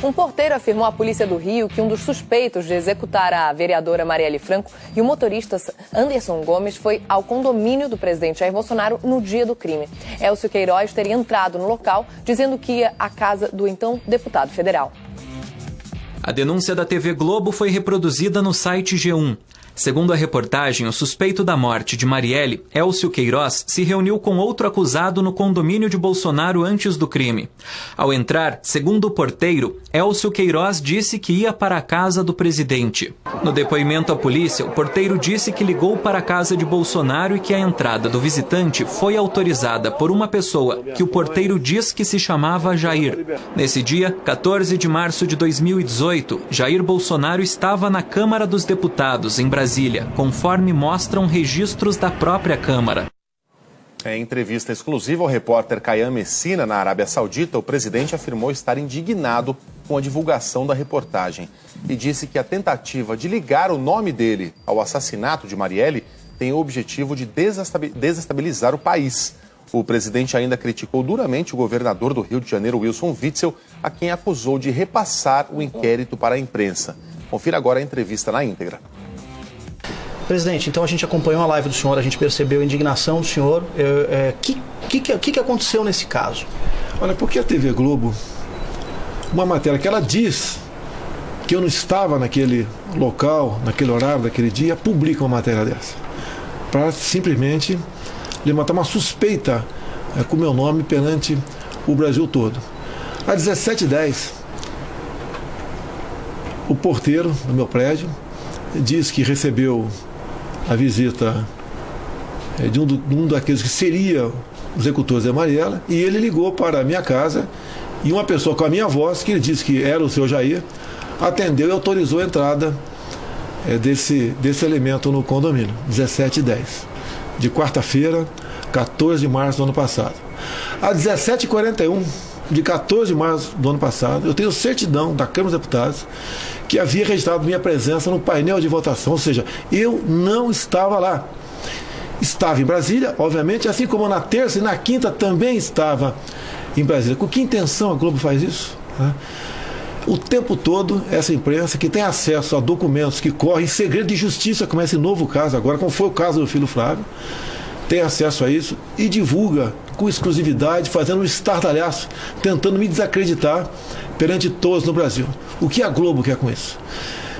Um porteiro afirmou à polícia do Rio que um dos suspeitos de executar a vereadora Marielle Franco e o motorista Anderson Gomes foi ao condomínio do presidente Jair Bolsonaro no dia do crime. Elcio Queiroz teria entrado no local dizendo que ia à casa do então deputado federal. A denúncia da TV Globo foi reproduzida no site G1. Segundo a reportagem, o suspeito da morte de Marielle, Elcio Queiroz, se reuniu com outro acusado no condomínio de Bolsonaro antes do crime. Ao entrar, segundo o porteiro, Elcio Queiroz disse que ia para a casa do presidente. No depoimento à polícia, o porteiro disse que ligou para a casa de Bolsonaro e que a entrada do visitante foi autorizada por uma pessoa que o porteiro diz que se chamava Jair. Nesse dia, 14 de março de 2018, Jair Bolsonaro estava na Câmara dos Deputados, em Brasília, conforme mostram registros da própria Câmara. Em entrevista exclusiva ao repórter Kayan Messina, na Arábia Saudita, o presidente afirmou estar indignado com a divulgação da reportagem e disse que a tentativa de ligar o nome dele ao assassinato de Marielle tem o objetivo de desestabilizar o país. O presidente ainda criticou duramente o governador do Rio de Janeiro, Wilson Witzel, a quem acusou de repassar o inquérito para a imprensa. Confira agora a entrevista na íntegra. Presidente, então a gente acompanhou a live do senhor, a gente percebeu a indignação do senhor. Que aconteceu nesse caso? Olha, porque a TV Globo, uma matéria que ela diz que eu não estava naquele local, naquele horário, naquele dia, publica uma matéria dessa. Para simplesmente levantar uma suspeita com o meu nome perante o Brasil todo. Às 17h10, o porteiro do meu prédio diz que recebeu a visita de um daqueles que seria os executores da Marielle, e ele ligou para a minha casa e uma pessoa com a minha voz, que ele disse que era o seu Jair, atendeu e autorizou a entrada desse elemento no condomínio, 17h10, de quarta-feira, 14 de março do ano passado. Às 17h41, de 14 de março do ano passado, eu tenho certidão da Câmara dos Deputados que havia registrado minha presença no painel de votação, ou seja, eu não estava lá. Estava em Brasília, obviamente, assim como na terça e na quinta também estava em Brasília. Com que intenção a Globo faz isso? O tempo todo, essa imprensa que tem acesso a documentos que correm em segredo de justiça, como esse novo caso agora, como foi o caso do filho Flávio, tem acesso a isso e divulga com exclusividade, fazendo um estardalhaço, tentando me desacreditar perante todos no Brasil. O que a Globo quer com isso?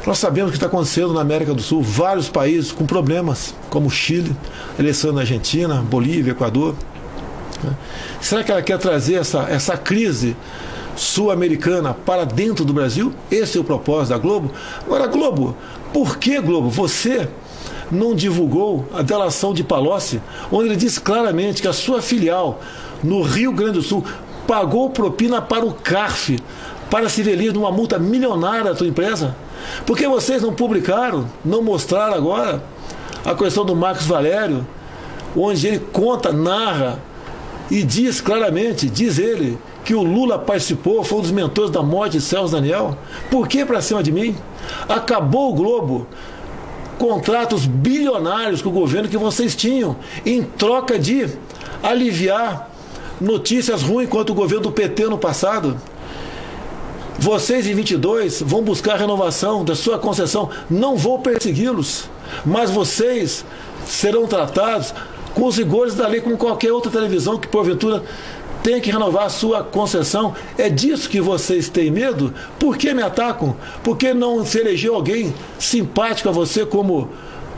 Nós sabemos o que está acontecendo na América do Sul, vários países com problemas, como o Chile, eleição na Argentina, Bolívia, Equador. Será que ela quer trazer essa crise sul-americana para dentro do Brasil? Esse é o propósito da Globo. Agora, Globo, por que, Globo, você não divulgou a delação de Palocci, onde ele diz claramente que a sua filial no Rio Grande do Sul pagou propina para o CARF para se velir numa multa milionária da sua empresa? Por que vocês não publicaram, não mostraram agora a questão do Marcos Valério, onde ele conta, narra e diz claramente, diz ele, que o Lula participou, foi um dos mentores da morte de Celso Daniel? Por que para cima de mim? Acabou o Globo. Contratos bilionários com o governo que vocês tinham, em troca de aliviar notícias ruins quanto o governo do PT no passado. Vocês em 22 vão buscar a renovação da sua concessão. Não vou persegui-los, mas vocês serão tratados com os rigores da lei, como qualquer outra televisão que porventura tem que renovar a sua concessão. É disso que vocês têm medo? Por que me atacam? Por que não se elegeu alguém simpático a você como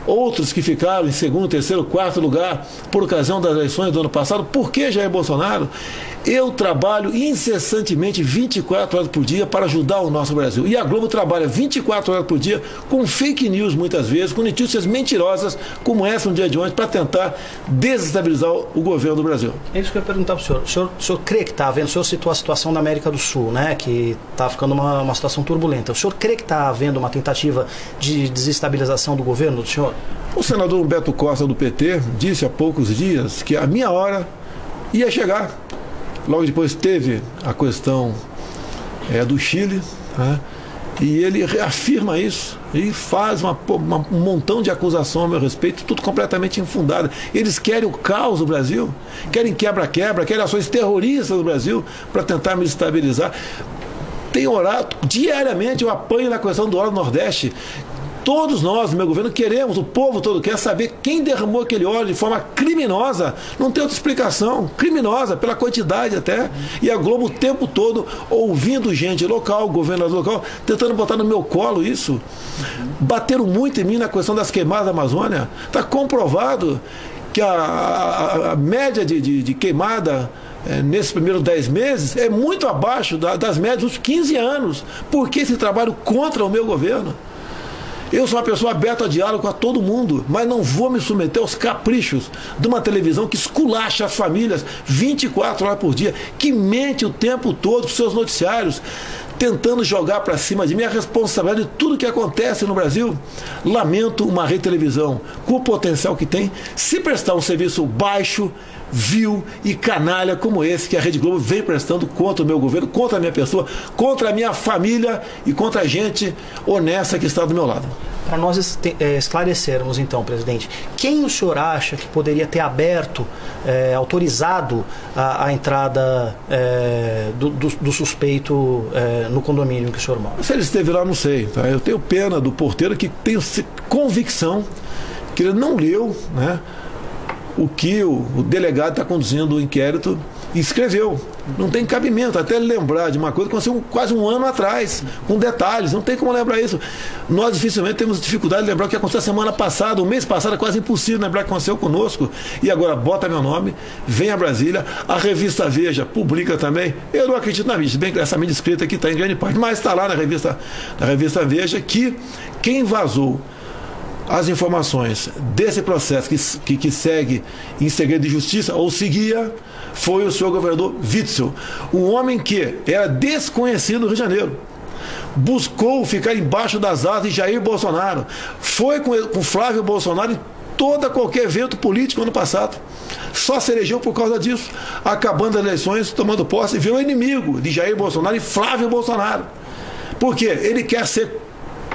outros que ficaram em segundo, terceiro, quarto lugar por ocasião das eleições do ano passado? Por que Jair Bolsonaro? Eu trabalho incessantemente 24 horas por dia para ajudar o nosso Brasil. E a Globo trabalha 24 horas por dia com fake news, muitas vezes, com notícias mentirosas, como essa no dia de ontem, para tentar desestabilizar o governo do Brasil. É isso que eu ia perguntar para o senhor. O senhor crê que está havendo, o senhor citou a situação da América do Sul, né, que está ficando uma situação turbulenta. O senhor crê que está havendo uma tentativa de desestabilização do governo do senhor? O senador Humberto Costa, do PT, disse há poucos dias que a minha hora ia chegar. Logo depois teve a questão do Chile, né? E ele reafirma isso e faz um montão de acusação a meu respeito, tudo completamente infundado. Eles querem o caos no Brasil, querem quebra-quebra, querem ações terroristas no Brasil para tentar me desestabilizar. tenho orado diariamente, eu apanho na questão do óleo do Nordeste. Todos nós, meu governo, queremos, o povo todo quer saber quem derramou aquele óleo de forma criminosa. Não tem outra explicação. Criminosa, pela quantidade até. E a Globo o tempo todo ouvindo gente local, governador local, tentando botar no meu colo isso. Bateram muito em mim na questão das queimadas da Amazônia. Está comprovado que a média de queimada nesses primeiros 10 meses é muito abaixo das médias dos 15 anos. Por que esse trabalho contra o meu governo? Eu sou uma pessoa aberta a diálogo com todo mundo, mas não vou me submeter aos caprichos de uma televisão que esculacha as famílias 24 horas por dia, que mente o tempo todo com seus noticiários, tentando jogar para cima de mim a responsabilidade de tudo que acontece no Brasil. Lamento uma rede de televisão com o potencial que tem, se prestar um serviço baixo, vil e canalha como esse que a Rede Globo vem prestando contra o meu governo, contra a minha pessoa, contra a minha família e contra a gente honesta que está do meu lado. Para nós esclarecermos então, presidente, quem o senhor acha que poderia ter aberto, autorizado a entrada do suspeito no condomínio que o senhor mora? Se ele esteve lá, não sei. Tá? Eu tenho pena do porteiro, que tenho convicção que ele não leu, né, o que o delegado está conduzindo o inquérito e escreveu. Não tem cabimento, até lembrar de uma coisa que aconteceu quase um ano atrás, com detalhes, não tem como lembrar isso. Nós dificilmente temos dificuldade de lembrar o que aconteceu a semana passada, o mês passado é quase impossível lembrar o que aconteceu conosco. E agora bota meu nome, vem a Brasília, a revista Veja publica também. Eu não acredito na mídia, bem que essa mídia escrita aqui está em grande parte, mas está lá na revista Veja que quem vazou as informações desse processo que segue em segredo de justiça, ou seguia, foi o senhor governador Witzel, um homem que era desconhecido no Rio de Janeiro, buscou ficar embaixo das asas de Jair Bolsonaro, foi com Flávio Bolsonaro em qualquer evento político ano passado, só se elegeu por causa disso, acabando as eleições, tomando posse, virou inimigo de Jair Bolsonaro e Flávio Bolsonaro. Por quê? Ele quer ser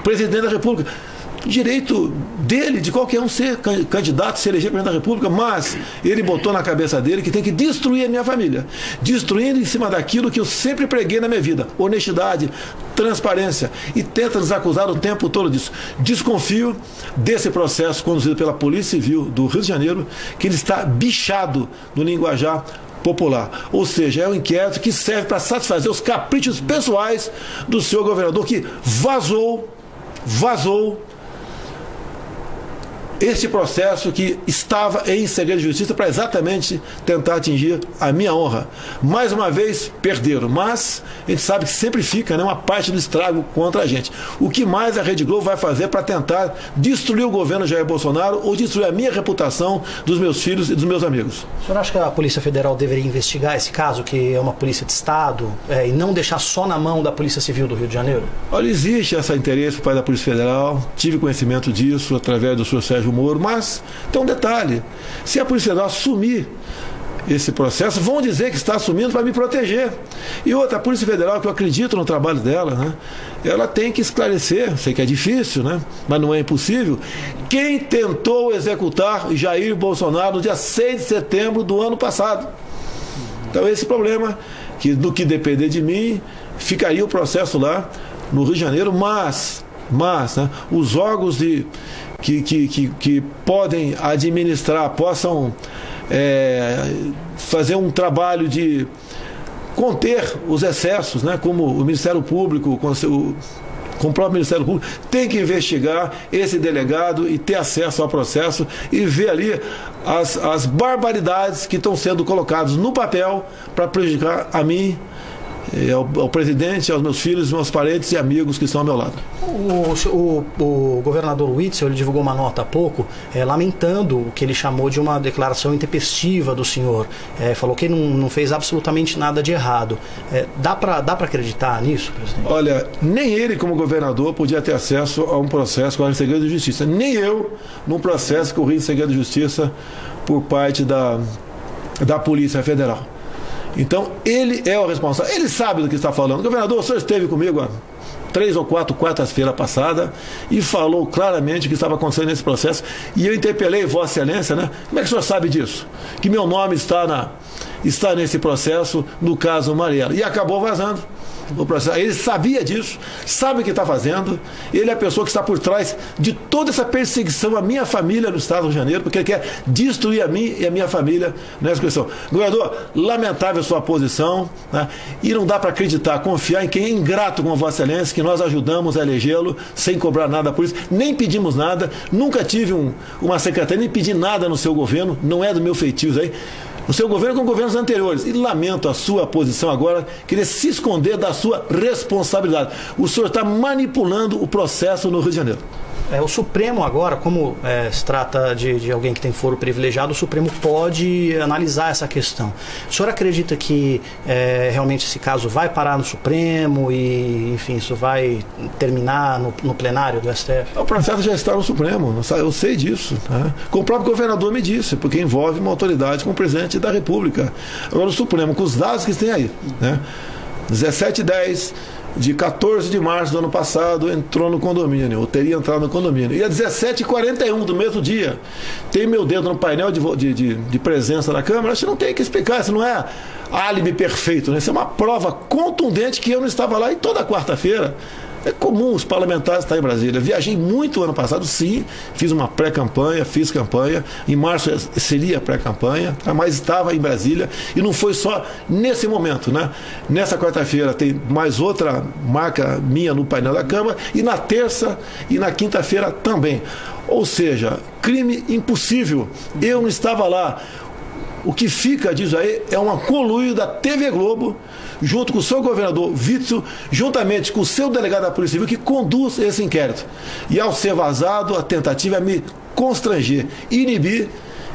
presidente da República. Direito dele, de qualquer um ser candidato, se eleger presidente da República, mas ele botou na cabeça dele que tem que destruir a minha família, destruindo em cima daquilo que eu sempre preguei na minha vida: honestidade, transparência, e tenta nos acusar o tempo todo disso. Desconfio desse processo conduzido pela Polícia Civil do Rio de Janeiro, que ele está bichado no linguajar popular, ou seja, é um inquérito que serve para satisfazer os caprichos pessoais do senhor governador, que vazou este processo que estava em segredo de justiça para exatamente tentar atingir a minha honra. Mais uma vez, perderam, mas a gente sabe que sempre fica, né, uma parte do estrago contra a gente. O que mais a Rede Globo vai fazer para tentar destruir o governo Jair Bolsonaro ou destruir a minha reputação, dos meus filhos e dos meus amigos? O senhor acha que a Polícia Federal deveria investigar esse caso, que é uma polícia de Estado, e não deixar só na mão da Polícia Civil do Rio de Janeiro? Olha, existe esse interesse por parte da Polícia Federal, tive conhecimento disso através do senhor Sérgio Moro, mas tem um detalhe: se a Polícia Federal assumir esse processo, vão dizer que está assumindo para me proteger. E outra, a Polícia Federal, que eu acredito no trabalho dela, né, ela tem que esclarecer, sei que é difícil, né, mas não é impossível, quem tentou executar Jair Bolsonaro no dia 6 de setembro do ano passado. Então esse problema, que do que depender de mim, ficaria o processo lá no Rio de Janeiro, mas né, os órgãos que podem administrar, possam fazer um trabalho de conter os excessos, né, como o Ministério Público, com o próprio Ministério Público, tem que investigar esse delegado e ter acesso ao processo e ver ali as barbaridades que estão sendo colocadas no papel para prejudicar a mim, ao presidente, aos meus filhos, meus parentes e amigos que estão ao meu lado. O governador Witzel, ele divulgou uma nota há pouco, lamentando o que ele chamou de uma declaração intempestiva do senhor. Falou que não fez absolutamente nada de errado. Dá para acreditar nisso, presidente? Olha, nem ele, como governador, podia ter acesso a um processo com segredo de justiça. Nem eu, num processo corrido em segredo de justiça por parte da Polícia Federal. Então, ele é o responsável, ele sabe do que está falando. Governador, o senhor esteve comigo há 3 ou 4 quartas-feiras passadas e falou claramente o que estava acontecendo nesse processo, e eu interpelei Vossa Excelência, né? Como é que o senhor sabe disso? Que meu nome está nesse processo, no caso Marielle. E acabou vazando. o processo. Ele sabia disso, sabe o que está fazendo, ele é a pessoa que está por trás de toda essa perseguição à minha família no estado do Rio de Janeiro, porque ele quer destruir a mim e a minha família nessa questão. Governador, lamentável a sua posição, né? E não dá para acreditar, confiar em quem é ingrato como Vossa Excelência, que nós ajudamos a elegê-lo sem cobrar nada por isso, nem pedimos nada, nunca tive uma secretaria, nem pedi nada no seu governo, não é do meu feitio isso aí. No seu governo com governos anteriores. E lamento a sua posição agora, querer se esconder da sua responsabilidade. O senhor está manipulando o processo no Rio de Janeiro. O Supremo agora, como se trata de alguém que tem foro privilegiado, o Supremo pode analisar essa questão. O senhor acredita que realmente esse caso vai parar no Supremo e, enfim, isso vai terminar no plenário do STF? O processo já está no Supremo, eu sei disso. Né? Como o próprio governador me disse, porque envolve uma autoridade como o presidente da República. Agora o Supremo, com os dados que tem aí, né? 17/10 de 14 de março do ano passado, entrou no condomínio, ou teria entrado no condomínio. E a 17h41 do mesmo dia, tem meu dedo no painel de presença da Câmara. Acho que não tem que explicar, isso não é álibi perfeito, né? Isso é uma prova contundente que eu não estava lá. E toda quarta-feira, é comum os parlamentares estarem em Brasília. Viajei muito ano passado, sim, fiz uma pré-campanha, fiz campanha. Em março seria pré-campanha, mas estava em Brasília. E não foi só nesse momento, né? Nessa quarta-feira tem mais outra marca minha no painel da Câmara, e na terça e na quinta-feira também. Ou seja, crime impossível. Eu não estava lá. O que fica disso aí é um conluio da TV Globo, junto com o seu governador Witzel, juntamente com o seu delegado da Polícia Civil, que conduz esse inquérito. E ao ser vazado, a tentativa é me constranger, inibir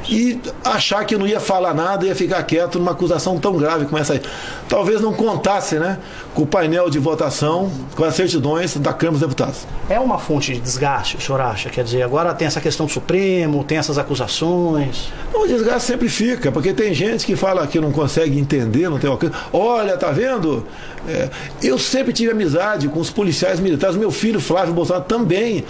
e achar que eu não ia falar nada, ia ficar quieto numa acusação tão grave como essa aí. Talvez não contasse, né, com o painel de votação, com as certidões da Câmara dos Deputados. É uma fonte de desgaste, o senhor acha? Quer dizer, agora tem essa questão do Supremo, tem essas acusações. O desgaste sempre fica, porque tem gente que fala que não consegue entender, não tem alcance. Olha, tá vendo? Eu sempre tive amizade com os policiais militares, meu filho Flávio Bolsonaro também.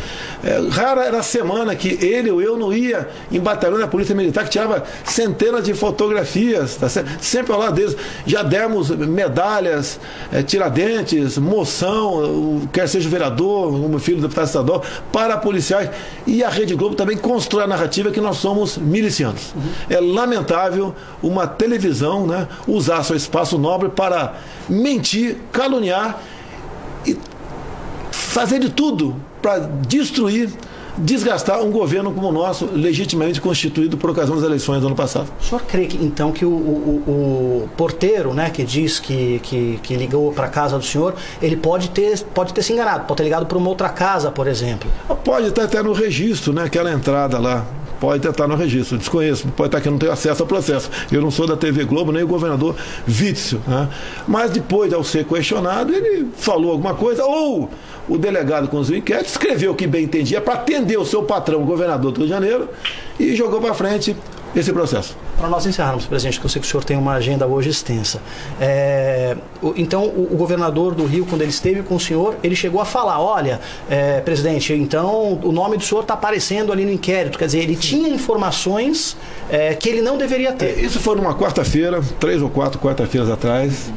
Rara era a semana que ele ou eu não ia em batalhão da Polícia Militar, que tirava centenas de fotografias, tá certo? Sempre ao lado deles. Já demos medalhas, Tiradentes, moção, quer seja o vereador, o meu filho deputado estadual, para policiais. E a Rede Globo também constrói a narrativa que nós somos milicianos. É lamentável uma televisão, né, usar seu espaço nobre para mentir, caluniar e fazer de tudo para destruir, desgastar um governo como o nosso, legitimamente constituído por ocasião das eleições do ano passado. O senhor crê que, então, que o porteiro, né, que diz que ligou para a casa do senhor, ele pode ter se enganado, pode ter ligado para uma outra casa, por exemplo? Pode estar até no registro, né, aquela entrada lá. Pode estar no registro, desconheço, pode estar que eu não tenho acesso ao processo. Eu não sou da TV Globo, nem o governador Witzel, né? Mas depois, ao ser questionado, ele falou alguma coisa, ou o delegado conduziu o inquérito, escreveu o que bem entendia para atender o seu patrão, o governador do Rio de Janeiro, e jogou para frente esse processo. Para nós encerrarmos, presidente, que eu sei que o senhor tem uma agenda hoje extensa. Então, o governador do Rio, quando ele esteve com o senhor, ele chegou a falar, olha, presidente, então o nome do senhor está aparecendo ali no inquérito. Quer dizer, ele tinha informações que ele não deveria ter. Isso foi numa quarta-feira, 3 ou 4 quarta-feiras atrás,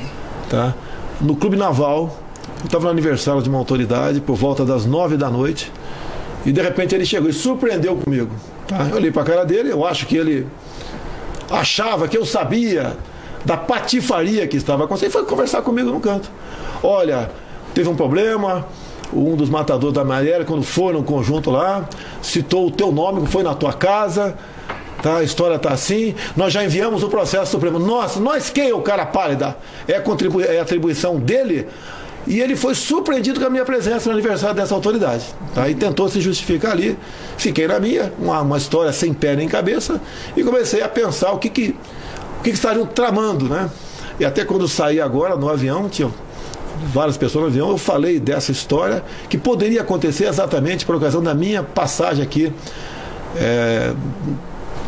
tá? No Clube Naval. Eu estava no aniversário de uma autoridade, por volta das 9 da noite, e de repente ele chegou e surpreendeu comigo. Tá? Eu olhei para a cara dele, eu acho que ele achava que eu sabia da patifaria que estava acontecendo, e foi conversar comigo no canto. Olha, teve um problema, um dos matadores da Marielle, quando foi no conjunto lá, citou o teu nome, foi na tua casa, tá? A história está assim, nós já enviamos o processo supremo. Nossa, nós quem é o cara pálida? É atribuição dele? E ele foi surpreendido com a minha presença no aniversário dessa autoridade. Tá? E tentou se justificar ali. Fiquei na minha, uma história sem pé nem cabeça, e comecei a pensar o que estariam tramando, né? E até quando saí agora no avião, tinha várias pessoas no avião, eu falei dessa história que poderia acontecer exatamente por ocasião da minha passagem aqui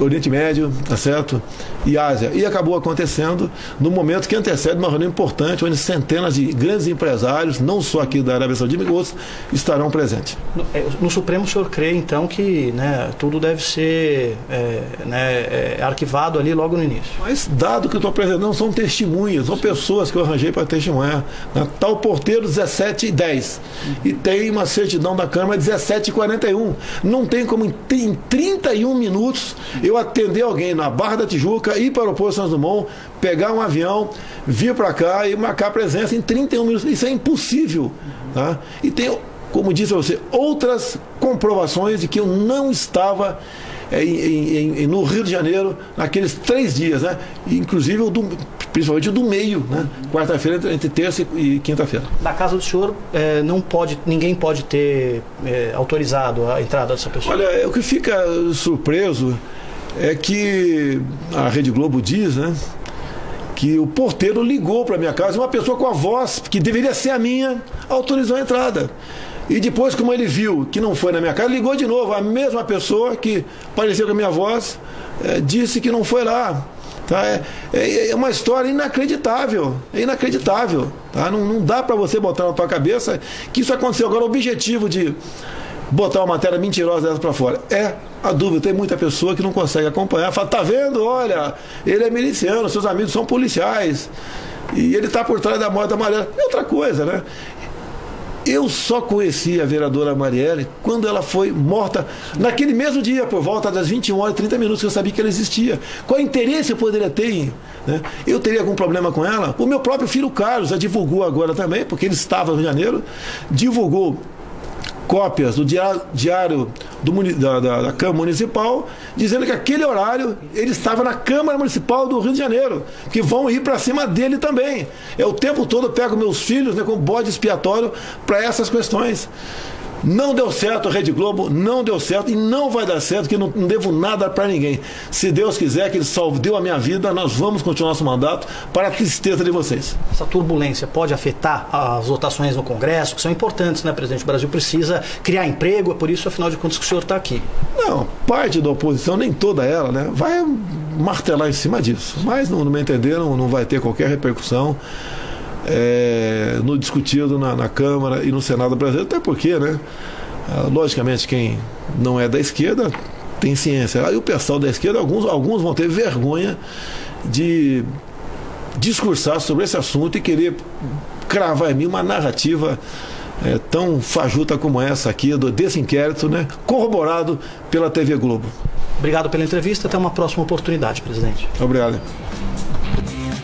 Oriente Médio, tá certo? E Ásia. E acabou acontecendo no momento que antecede uma reunião importante, onde centenas de grandes empresários, não só aqui da Arábia Saudita, mas outros, estarão presentes. No Supremo, o senhor crê, então, que, né, tudo deve ser arquivado ali logo no início? Mas, dado que eu estou apresentando, são testemunhas, são pessoas que eu arranjei para testemunhar. Né? Tá o porteiro 17h10 e tem uma certidão da Câmara 17h41. Não tem como, em 31 minutos, eu atender alguém na Barra da Tijuca, ir para o aeroporto Santos Dumont, pegar um avião, vir para cá e marcar presença em 31 minutos. Isso é impossível. Tá? E tem, como disse a você, outras comprovações de que eu não estava no Rio de Janeiro naqueles 3 dias, né? Inclusive principalmente o do meio, né? Quarta-feira, entre terça e quinta-feira. Na casa do senhor, ninguém pode ter autorizado a entrada dessa pessoa? Olha, o que fica surpreso é que a Rede Globo diz, né, que o porteiro ligou para minha casa, uma pessoa com a voz que deveria ser a minha, autorizou a entrada. E depois, como ele viu que não foi na minha casa, ligou de novo. A mesma pessoa que pareceu com a minha voz disse que não foi lá. Tá? É uma história inacreditável. É inacreditável. Tá? Não dá para você botar na tua cabeça que isso aconteceu. Agora, o objetivo de botar uma matéria mentirosa dessa para fora é a dúvida. Tem muita pessoa que não consegue acompanhar. Fala, tá vendo? Olha, ele é miliciano, seus amigos são policiais. E ele está por trás da morte da Marielle. É outra coisa, né? Eu só conheci a vereadora Marielle quando ela foi morta, naquele mesmo dia, por volta das 21h30, que eu sabia que ela existia. Qual interesse eu poderia ter? Né? Eu teria algum problema com ela? O meu próprio filho Carlos já divulgou agora também, porque ele estava no Rio de Janeiro, divulgou cópias do diário da Câmara Municipal, dizendo que aquele horário ele estava na Câmara Municipal do Rio de Janeiro, que vão ir para cima dele também. O tempo todo eu pego meus filhos, né, com bode expiatório para essas questões. Não deu certo a Rede Globo, não deu certo e não vai dar certo, que não devo nada para ninguém. Se Deus quiser, que Ele salvou a minha vida, nós vamos continuar nosso mandato para a tristeza de vocês. Essa turbulência pode afetar as votações no Congresso, que são importantes, né, presidente? O Brasil precisa criar emprego, é por isso, afinal de contas, que o senhor está aqui. Não, parte da oposição, nem toda ela, né, vai martelar em cima disso. Mas, no meu entender, não vai ter qualquer repercussão no discutido na Câmara e no Senado brasileiro, até porque, né, logicamente, quem não é da esquerda tem ciência. Aí o pessoal da esquerda, alguns vão ter vergonha de discursar sobre esse assunto e querer cravar em mim uma narrativa tão fajuta como essa aqui, desse inquérito, né, corroborado pela TV Globo. Obrigado pela entrevista, até uma próxima oportunidade, presidente. Obrigado.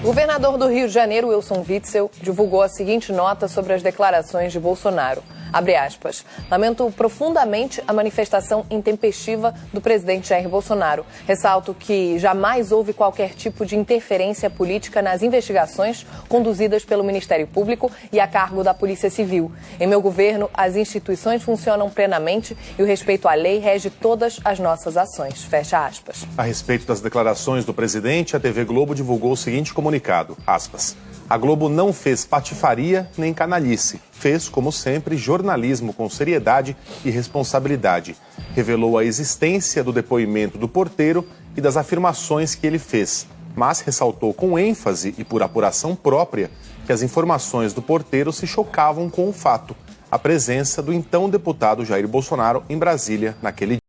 O governador do Rio de Janeiro, Wilson Witzel, divulgou a seguinte nota sobre as declarações de Bolsonaro. Abre aspas. Lamento profundamente a manifestação intempestiva do presidente Jair Bolsonaro. Ressalto que jamais houve qualquer tipo de interferência política nas investigações conduzidas pelo Ministério Público e a cargo da Polícia Civil. Em meu governo, as instituições funcionam plenamente e o respeito à lei rege todas as nossas ações. Fecha aspas. A respeito das declarações do presidente, a TV Globo divulgou o seguinte comunicado, aspas. A Globo não fez patifaria nem canalice. Fez, como sempre, jornalismo com seriedade e responsabilidade. Revelou a existência do depoimento do porteiro e das afirmações que ele fez, mas ressaltou com ênfase e por apuração própria que as informações do porteiro se chocavam com o fato, a presença do então deputado Jair Bolsonaro em Brasília naquele dia.